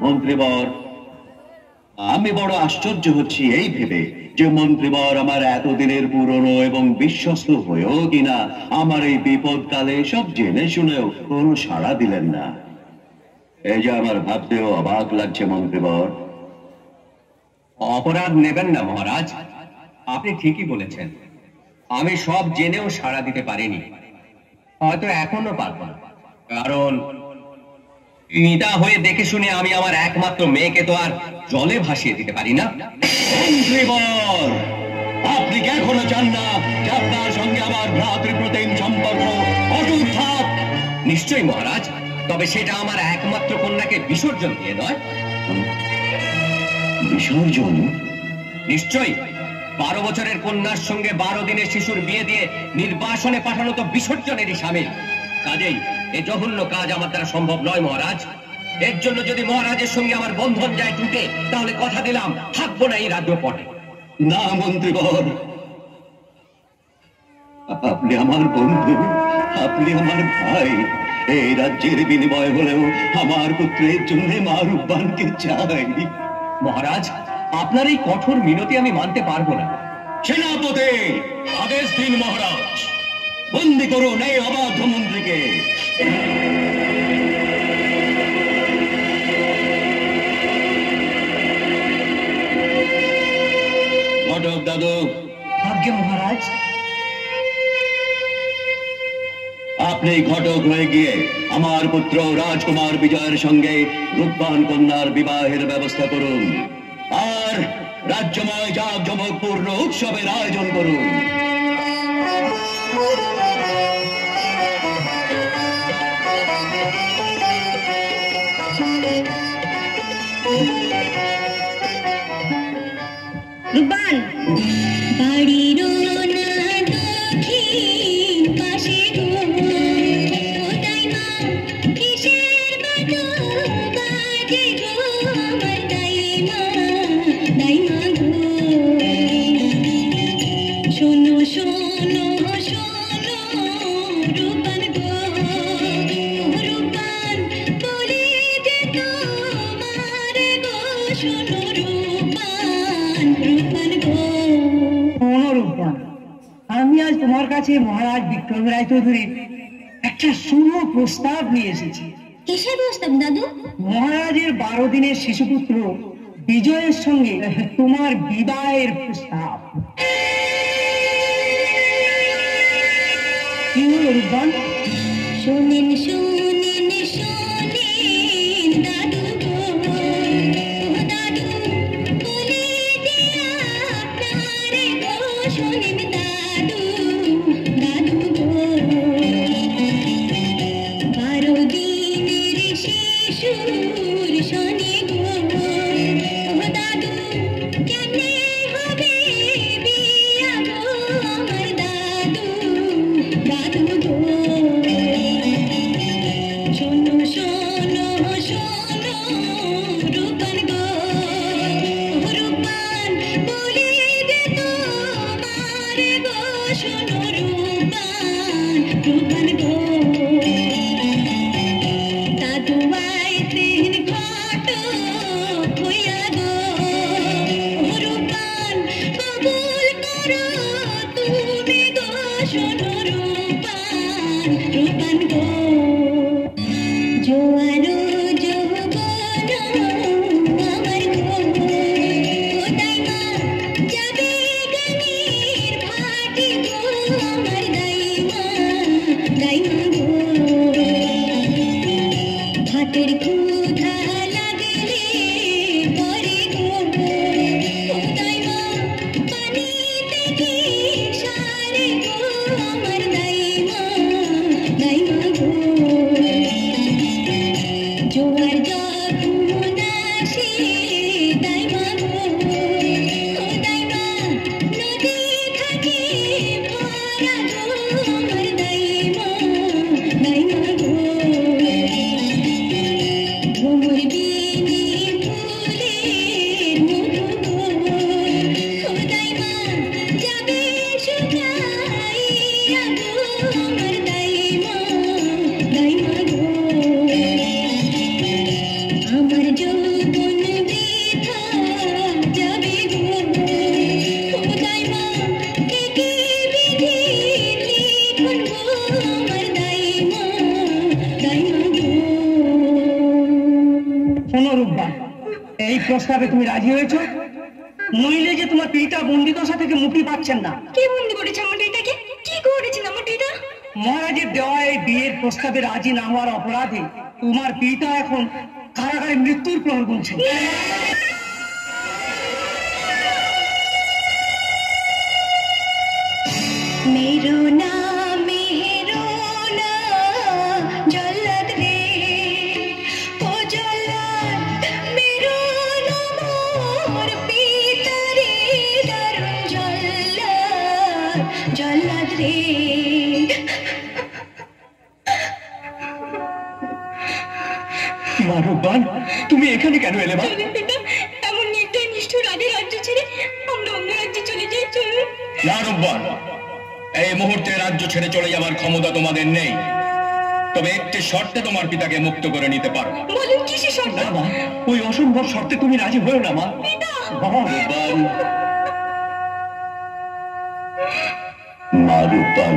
মন্ত্রীবর, আমি বড় আশ্চর্য হচ্ছি এই ভেবে যে মন্ত্রীবর আমার এতদিনের পুরনো এবং বিশ্বস্ত হয়েও কিনা আমার এই বিপদকালে সব জেনে শুনেও কোনো সাড়া দিলেন না। এই যে আমার ভাবতেও অবাক লাগছে মন্ত্রীবর। অপরাধ নেবেন না মহারাজ, আপনি ঠিকই বলেছেন। আমি সব জেনেও সাড়া দিতে পারিনি, হয়তো এখনো পারবো না, কারণ পিতা হয়ে দেখে শুনে আমি আমার একমাত্র মেয়েকে তো আর জলে ভাসিয়ে দিতে পারি না। মন্ত্রীবর, আপনি কি এখনো চান না যে আপনার সঙ্গে আমার ভ্রাতৃপ্রতিম সম্পর্ক অটুট থাক? নিশ্চয়ই মহারাজ, তবে সেটা আমার একমাত্র কন্যাকে বিসর্জন দিয়ে নয়। বিসর্জন? নিশ্চয়ই। 12 বছরের কন্যার সঙ্গে 12 দিনের শিশুর বিয়ে দিয়ে নির্বাসনে পাঠানো তো বিসর্জনেরই সামিল। কাজেই এ জঘন্য কাজ আমার দ্বারা সম্ভব নয় মহারাজ। এর জন্য যদি মহারাজের সঙ্গে আমার বন্ধন যায় টুটে, তাহলে কথা দিলাম থাকবো না এই রাজ্য পটে। না মন্ত্রীবর, আপনি আমার বন্ধু, আপনি আমার ভাই। এই রাজ্যের বিনিময় হলেও আমার পুত্রের জন্য মা রূপবানকে চাই। মহারাজ, আপনার এই কঠোর মিনতি আমি মানতে পারবো না। সেনাপতি, আদেশ দিন মহারাজ, বন্দি করুন এই অবাধ্য মন্ত্রীকে। ঘটক দাদু। আজ্ঞে মহারাজ। আপনি ঘটক হয়ে গিয়ে আমার পুত্র রাজকুমার বিজয়ের সঙ্গে রূপবান কন্যার বিবাহের ব্যবস্থা করুন, আর রাজ্যময় জাঁকজমকপূর্ণ উৎসবের আয়োজন করুন। রূপবান বাড়ির দক্ষিণ পাশে আমি আজ তোমার কাছে মহারাজ বিক্রম রায় চৌধুরীর একটা শুভ প্রস্তাব নিয়ে এসেছি। কিসের প্রস্তাব দাদু? মহারাজের 12 দিনের শিশুপুত্র বিজয়ের সঙ্গে তোমার বিবাহের প্রস্তাব। কি হলো রূপবান? শোনেন শোনেন শোনেন দাদু গো, দাদু বলে যে আপনারে গো, শোনেন দাদু, দাদু গো, 12 দিনের শিশুর শোনে গো, দাদু কেমনে হবে বিয়া গো আমার দাদু, দাদু গো। শোনো শোনো শোনো রূপবান গো, রূপবান বলে যে তোমার গো, শোনো রূপবান, রূপবান গো, দাদু আইতে শোনো রূপবান, এই প্রস্তাবে তুমি রাজি হয়েছো? নইলে যে তোমার পিতা বন্দিদশা থেকে মুক্তি পাচ্ছেন না। কে বন্দি করেছে আমার পিতাকে? কি করেছেন আমার পিতা? মহারাজের দেওয়া এই বিয়ের প্রস্তাবে রাজি না হওয়ার অপরাধে তোমার পিতা এখন কারাগারে মৃত্যুর প্রহর গুনছেন। मेरो ना जल्लद रे ओ जल्लद मेरो नाम मोर पिता रे दारुण जल्लद रे। মা রূপবান, তুমি এখানে কেন এলে মা? পিতা, এমন নির্দয় নিষ্ঠুর রাজের রাজ্য ছেড়ে আমরা অন্য রাজ্যে চলে যাই। চলুন। না রূপবান, এই মুহূর্তে রাজ্য ছেড়ে চলে যাওয়ার ক্ষমতা তোমাদের নেই, তবে একটি শর্তে তোমার পিতাকে মুক্ত করে নিতে পারো। বলুন কিসের শর্ত? না মা, ওই অসম্ভব শর্তে তুমি রাজি হয়েও না মা। পিতা, মা রূপবান,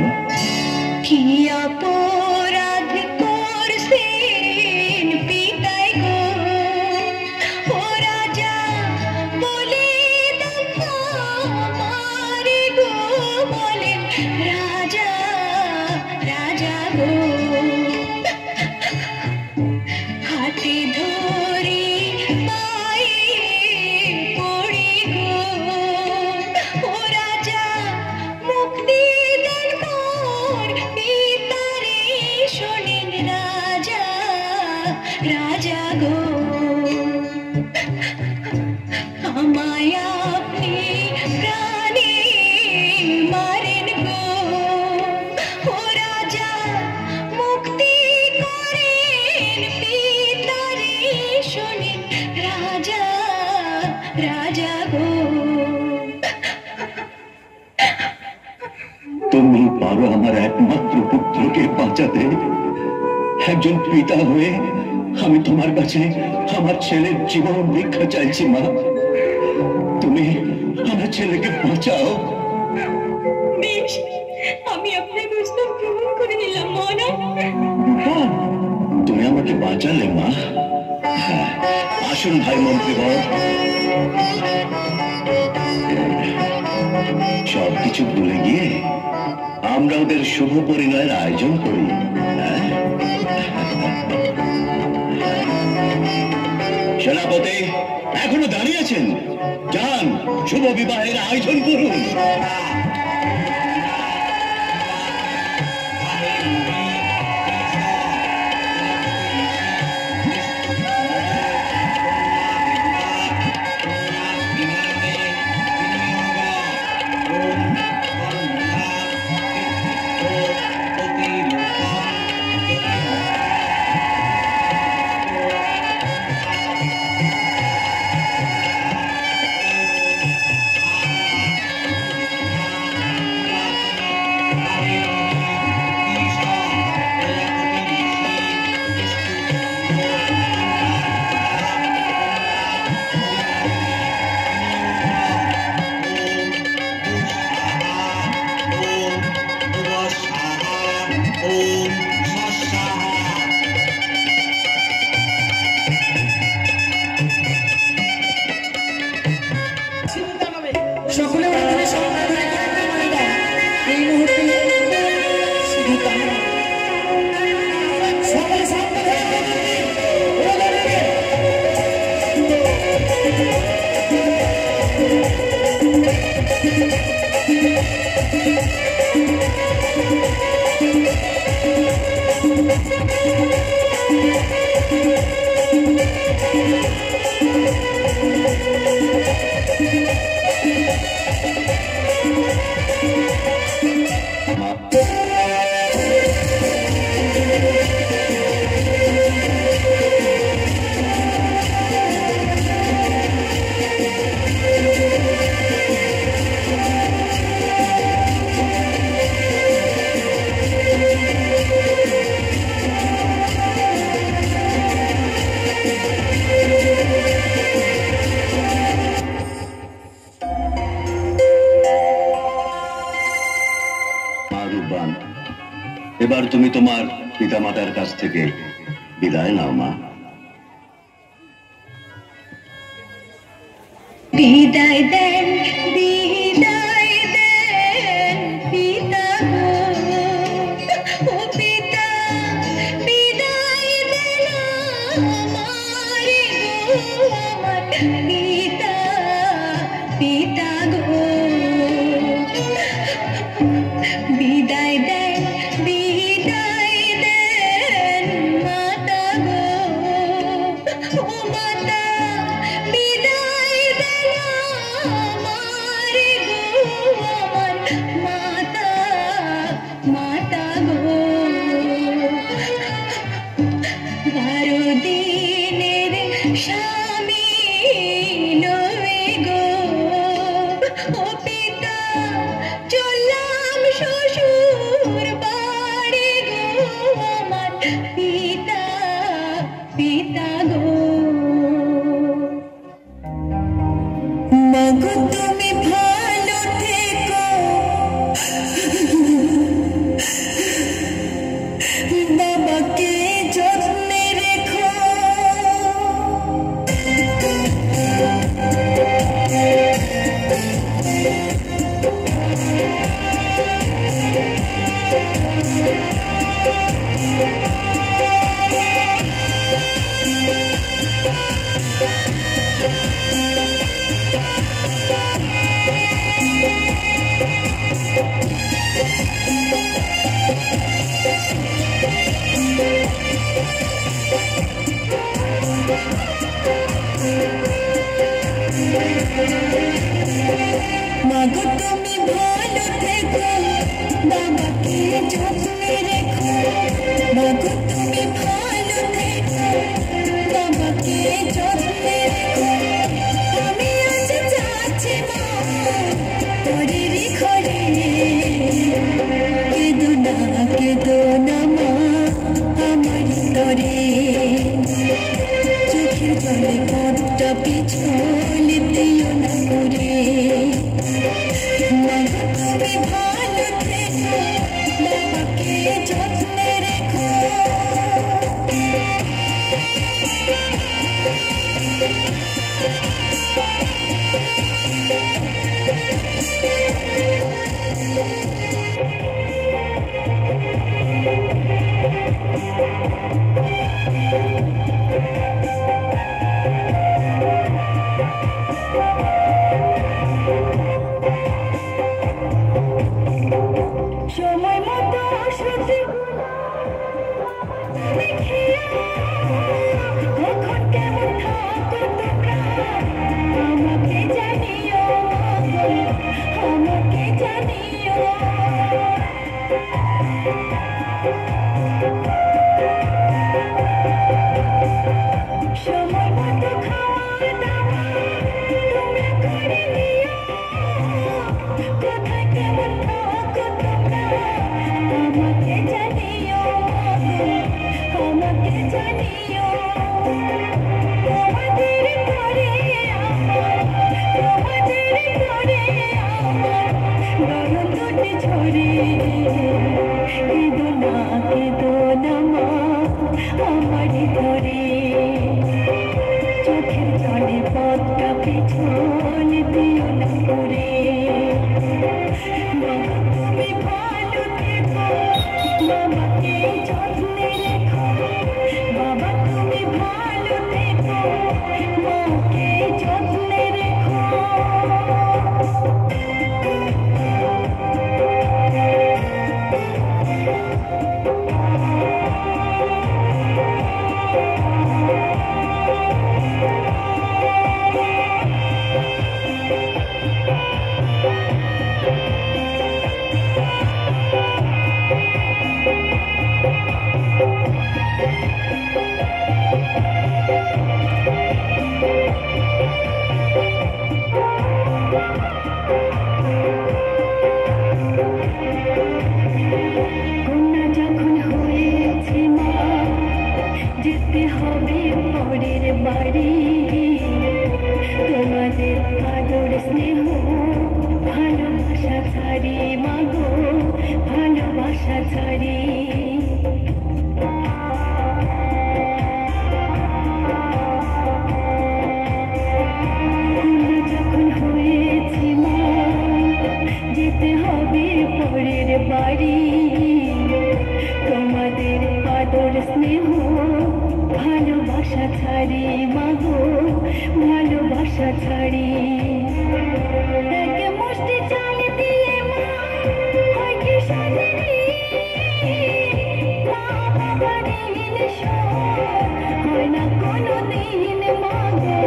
কি অপরাধ করছেন পিতাই গো? ও রাজা বলে আমারে গো, বলেন রাজা রাজা গো। হাতে ধরে পায়ে পড়ি গো, ও রাজা মুক্তি দেন মোর পিতারে, শোনেন রাজা রাজা গো। আমায় আপনি প্রাণে মারেন গো, ও রাজা মুক্তি করেন পিতারে, শোনেন রাজা রাজা গো। তুমি পারো আমার একমাত্র পুত্রকে বাঁচাতে। একজন পিতা হয়ে আমি তোমার কাছে আমার ছেলের জীবন ভিক্ষা চাইছি মা। তুমি আমার ছেলেকে বাঁচাও। বেশ, আমি আপনার প্রস্তাব গ্রহণ করে নিলাম মহারাজ। তুমি আমাকে বাঁচালে মা। হ্যাঁ, আসুন ভাই মন্ত্রীবর, সবকিছু ভুলে গিয়ে আমরা ওদের শুভ পরিণয়ের আয়োজন করি। হ্যাঁ? সেনাপতি এখনো দাঁড়িয়ে আছেন? যান, শুভ বিবাহের আয়োজন করুন। সকলে আমাদের সম্মান করে এই মুহূর্তে সকলে সাবধান হয়ে এবার তুমি তোমার পিতামাতার কাছ থেকে বিদায় নাও মা। বিদায় দেন বিদায় দেন পিতা গো, ও পিতা বিদায় দেন আমারে গো, আমার পিতা পিতা গো, বিদায় দেন বিদায় দেন মাতা গো, ও মাতা বিদায় দেন আমারে গো, আমার মাতা মাতা গো, 12 দিনের স্বামী নয় গো, ও পিতা চললাম শ্বশুর বাড়ি গো, আমার পিতা পিতা গো। মাগো তুমি ভালো থেকো, বাবাকে যত্নে রেখো, মাগো তুমি ভালো থেকো, বাবাকে যত্নে রেখো, মাগো তুমি ভালো থেকো, বাবাকে যত্নে রেখো, আমি আজ যাচ্ছি মা তোরের ঘরে, কেঁদো না মা আমার তরে, চোখের জলে পথটা পিছন দিও না করে, মাগো তুমি ভালো থেকো, বাবাকে যত্নে রেখো। সময় মতো সত্যি এখন কেমন থাকো তোমরা, আমাকে জানিও, আমাকে জানিও, সময় মতো খাওয়া দাওয়া তোমরা করে নিও, কোথায় কেমন থাকো তোমরা, আমাকে জানিও, আমাকে জানিও, তোমাদের পরে আমার, তোমাদের পরে আমার নয়ন দুটি ঝরে, কেঁদো না মা আমারই ধরে, চোখের জলে পথটা পিছন দিও না করে, মাগো তুমি ভালো থেকো, বাবাকে যত্নে রেখো, বাবা তুমি ভালো থেকো, মাকে যত্নে রেখো। ছাড়ি এক মুষ্টি চাল দিয়ে মা হয় কি সাজেনি মা বাবার ঋণ শোধ হয় না কোনো দিন মা গো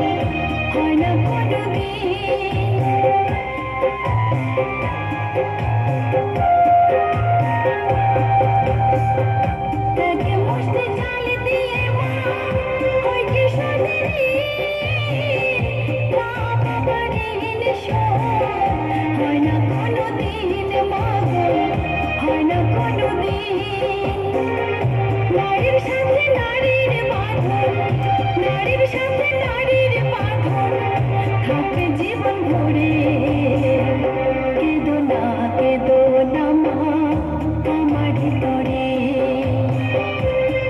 হয় না কোনো দিন এক মুষ্টি চাল দিয়ে মা হয় কি সাজেনি মা বাবার ঋণ শোধ হয় না কোনো দিন মা গো হয় না কোনো দিন নারীর সাথে নারীর বাঁধন নারীর সাথে নারীর বাঁধন থাকে জীবন ভরে কেঁদো না মা আমার ভিতরে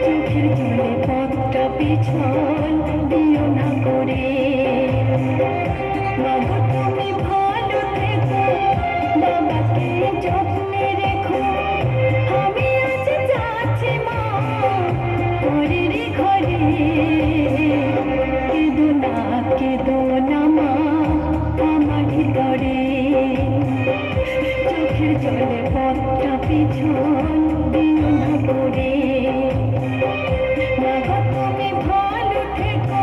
চোখের জলে পথটা পিছন দিও না করে বাবা তুমি ভালো থেকো বাবাকে যত্নে রেখো আমি আজ যাচ্ছি মা পরের ঘরে কেঁদো না মা আমার ভিতরে চোখের জলে পথটা পিছন দিও না করে বাবা তুমি ভালো থেকো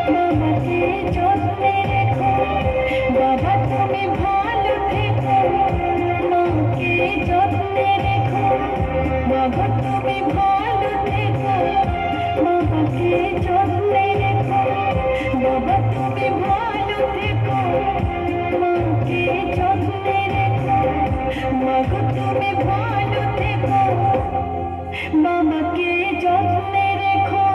বাবাকে যত্নে রেখো বাবা তুমি ভালো থেকো মাকে যত্নে রেখো বাবা তুমি ভালো থেকো বাবাকে যত্নে রেখো বাবা তুমি ভালো থেকো মাকে যত্নে রেখো মাগো তুমি ভালো থেকো বাবাকে যত্নে রেখো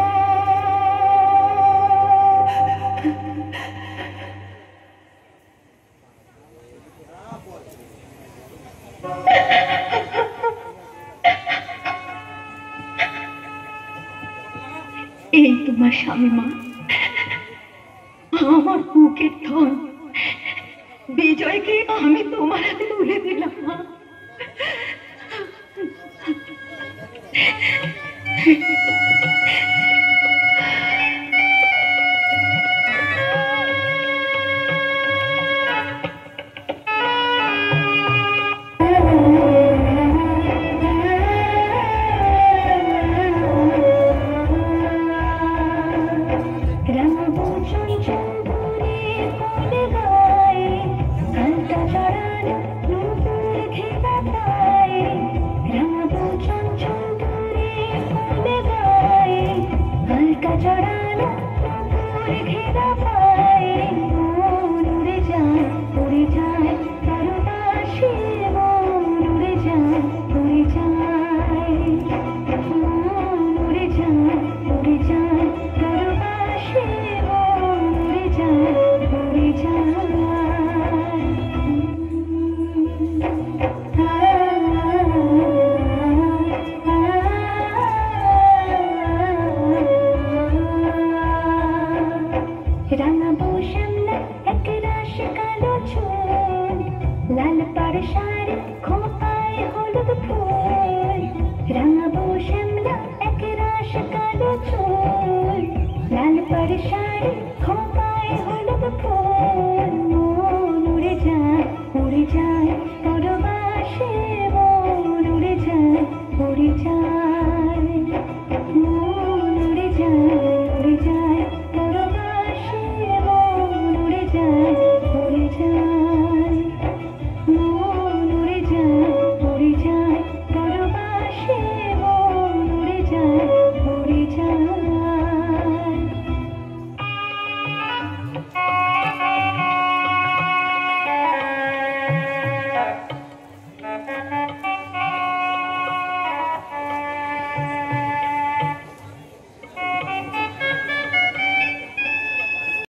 এই তোমার স্বামী মা আমার বুকের ধন বিজয়কে আমি তোমার হাতে তুলে দিলাম মা Shine.